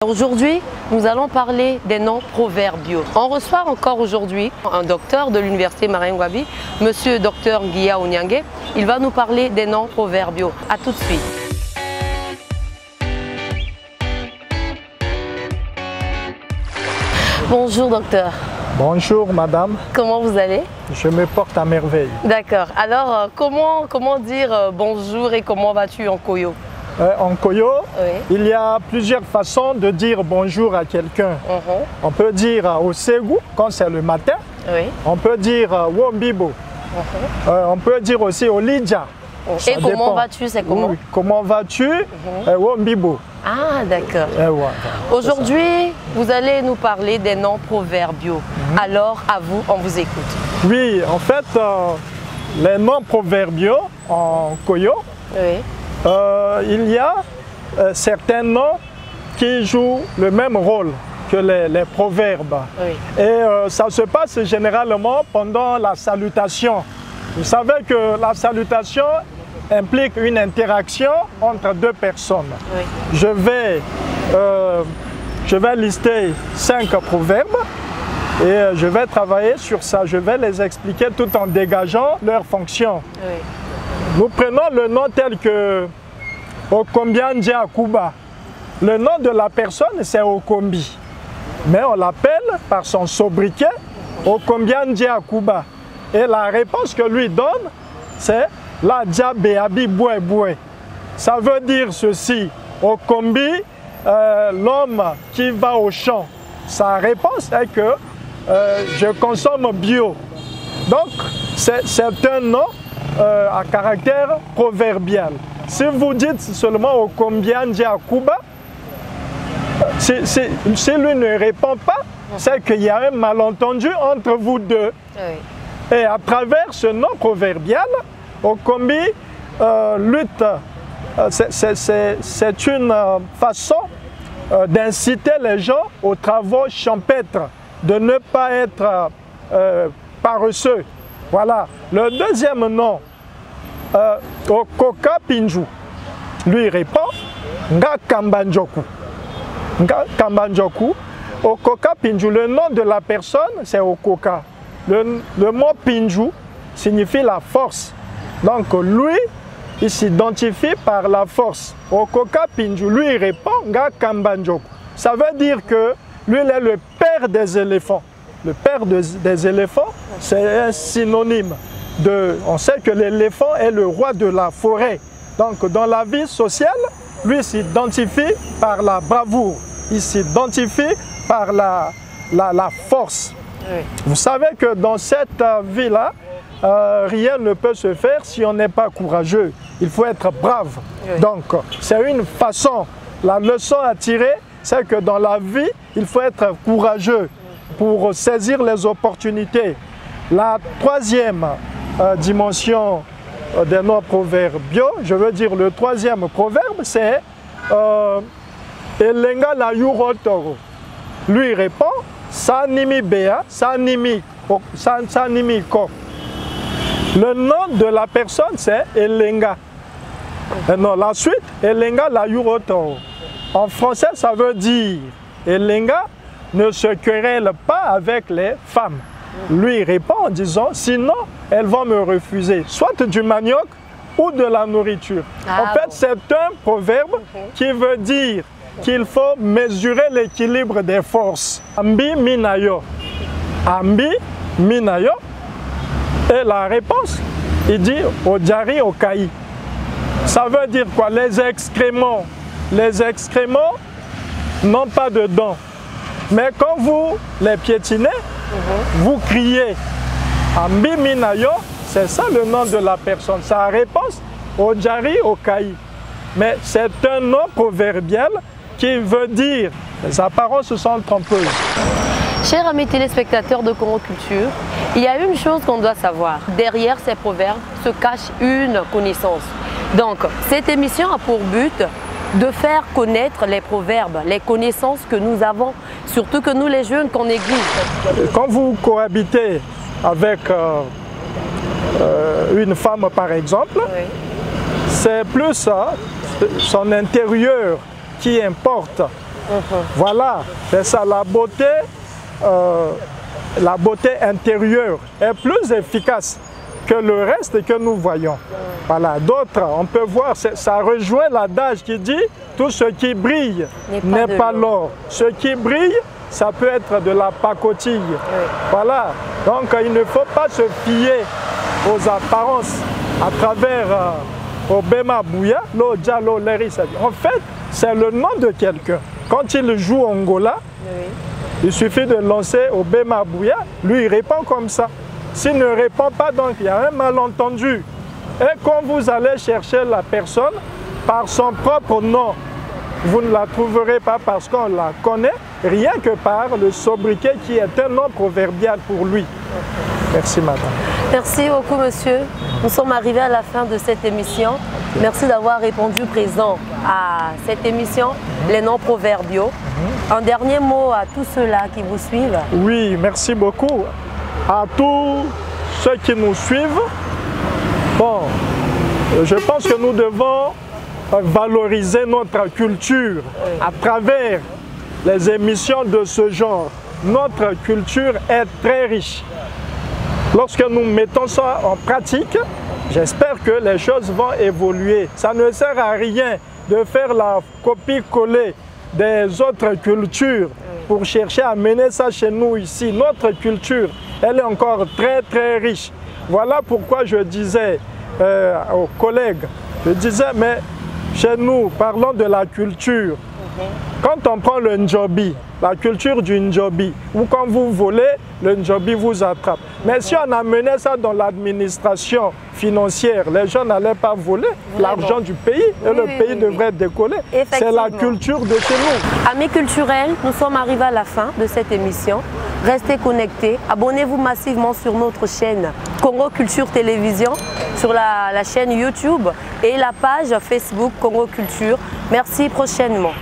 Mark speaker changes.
Speaker 1: Aujourd'hui, nous allons parler des noms proverbiaux. On reçoit encore aujourd'hui un docteur de l'université Marengwabi, monsieur Dr Guilla Onyangue. Il va nous parler des noms proverbiaux. A tout de suite. Bonjour docteur.
Speaker 2: Bonjour madame.
Speaker 1: Comment vous allez?
Speaker 2: Je me porte à merveille.
Speaker 1: D'accord. Alors, comment dire bonjour et comment vas-tu en Koyo?
Speaker 2: En Koyo,
Speaker 1: Oui.
Speaker 2: il y a plusieurs façons de dire bonjour à quelqu'un. On peut dire au Ségou quand c'est le matin.
Speaker 1: Oui.
Speaker 2: On peut dire Wombibo. On peut dire aussi au Lidja.
Speaker 1: Et comment vas-tu? C'est comment?
Speaker 2: Oui. Comment vas-tu? Wombibo.
Speaker 1: Ah, d'accord.
Speaker 2: Voilà.
Speaker 1: Aujourd'hui, vous allez nous parler des noms proverbiaux. Alors, à vous, on vous écoute.
Speaker 2: Oui, en fait, les noms proverbiaux en Koyo,
Speaker 1: Oui.
Speaker 2: il y a certains noms qui jouent le même rôle que les proverbes.
Speaker 1: Oui.
Speaker 2: Et ça se passe généralement pendant la salutation. Vous savez que la salutation implique une interaction entre deux personnes.
Speaker 1: Oui.
Speaker 2: Je vais lister 5 proverbes et je vais travailler sur ça. Je vais les expliquer tout en dégageant leurs fonctions.
Speaker 1: Oui.
Speaker 2: Nous prenons le nom tel que Okombianje Akuba. Le nom de la personne, c'est Okombi. Mais on l'appelle par son sobriquet Okombianje Akuba. Et la réponse que lui donne, c'est La Djabeabi Boué Boué. Ça veut dire ceci. Okombi, l'homme qui va au champ. Sa réponse est que je consomme bio. Donc, c'est un nom à caractère proverbial. Si vous dites seulement au Okombianje Akuba, si lui ne répond pas, c'est qu'il y a un malentendu entre vous deux.
Speaker 1: Oui.
Speaker 2: Et à travers ce nom proverbial, Okombi lutte. C'est une façon d'inciter les gens aux travaux champêtres, de ne pas être paresseux. Voilà. Le deuxième nom, Okoka Pinju, lui répond Nga Kambanjoku. Nga Kambanjoku. Okoka Pinju, le nom de la personne, c'est Okoka. Le mot Pinju signifie la force. Donc lui, il s'identifie par la force. Okoka Pinju, lui répond Nga Kambanjoku. Ça veut dire que lui, il est le père des éléphants. Le père des éléphants, c'est un synonyme de... On sait que l'éléphant est le roi de la forêt. Donc dans la vie sociale, lui s'identifie par la bravoure. Il s'identifie par la force.
Speaker 1: Oui.
Speaker 2: Vous savez que dans cette vie-là, rien ne peut se faire si on n'est pas courageux. Il faut être brave.
Speaker 1: Oui.
Speaker 2: Donc c'est une façon. La leçon à tirer, c'est que dans la vie, il faut être courageux pour saisir les opportunités. La troisième dimension des noms proverbiaux, je veux dire le troisième proverbe, c'est Elenga la Yurotoro. Lui répond Sanimi Bea, Sanimi Ko. Le nom de la personne, c'est Elenga. Et non, la suite, Elenga la Yurotoro. En français, ça veut dire Elenga ne se querelle pas avec les femmes. Lui répond en disant, sinon, elles vont me refuser, soit du manioc ou de la nourriture.
Speaker 1: Ah,
Speaker 2: en fait, c'est un proverbe qui veut dire qu'il faut mesurer l'équilibre des forces. Ambi Minayo. Ambi Minayo. Et la réponse, il dit Ojari Okaï. Ça veut dire quoi? Les excréments n'ont pas de dents. Mais quand vous les piétinez, vous criez. Ambi Minayo, c'est ça le nom de la personne. Sa réponse, Ojari Okaï. Mais c'est un nom proverbial qui veut dire, les apparences sont trompeuses.
Speaker 1: Chers amis téléspectateurs de Congo Culture, il y a une chose qu'on doit savoir. Derrière ces proverbes se cache une connaissance. Donc, cette émission a pour but de faire connaître les proverbes, les connaissances que nous avons, surtout que nous les jeunes qu'on néglige.
Speaker 2: Quand vous cohabitez avec une femme par exemple,
Speaker 1: Oui.
Speaker 2: c'est plus son intérieur qui importe Voilà, c'est ça, la beauté intérieure est plus efficace que le reste que nous voyons. Voilà, d'autres, on peut voir, ça rejoint l'adage qui dit « tout ce qui brille n'est pas l'or ». Ce qui brille, ça peut être de la pacotille. Voilà, donc il ne faut pas se fier aux apparences à travers Obema Bouya, Lodjalo Leri. En fait, c'est le nom de quelqu'un. Quand il joue Angola, il suffit de lancer Obema Bouya, lui il répond comme ça. S'il ne répond pas, donc il y a un malentendu. Et quand vous allez chercher la personne par son propre nom, vous ne la trouverez pas parce qu'on la connaît, rien que par le sobriquet qui est un nom proverbial pour lui. Merci madame. Merci
Speaker 1: beaucoup monsieur. Nous sommes arrivés à la fin de cette émission. Merci d'avoir répondu présent à cette émission, les noms proverbiaux. Un dernier mot à tous ceux-là qui vous suivent.
Speaker 2: Oui, merci beaucoup. À tous ceux qui nous suivent, bon, je pense que nous devons valoriser notre culture à travers les émissions de ce genre. Notre culture est très riche. Lorsque nous mettons ça en pratique, j'espère que les choses vont évoluer. Ça ne sert à rien de faire la copie-coller des autres cultures pour chercher à mener ça chez nous ici. Notre culture, elle est encore très très riche. Voilà pourquoi je disais aux collègues, je disais, mais chez nous, parlons de la culture. Quand on prend le Ndjobi, la culture du Ndjobi, ou quand vous volez, le Ndjobi vous attrape. Mais si on amenait ça dans l'administration financière, les gens n'allaient pas voler l'argent du pays et le pays devrait décoller. C'est la culture de chez nous.
Speaker 1: Amis culturels, nous sommes arrivés à la fin de cette émission. Restez connectés, abonnez-vous massivement sur notre chaîne Congo Culture Télévision, sur la chaîne YouTube et la page Facebook Congo Culture. Merci prochainement.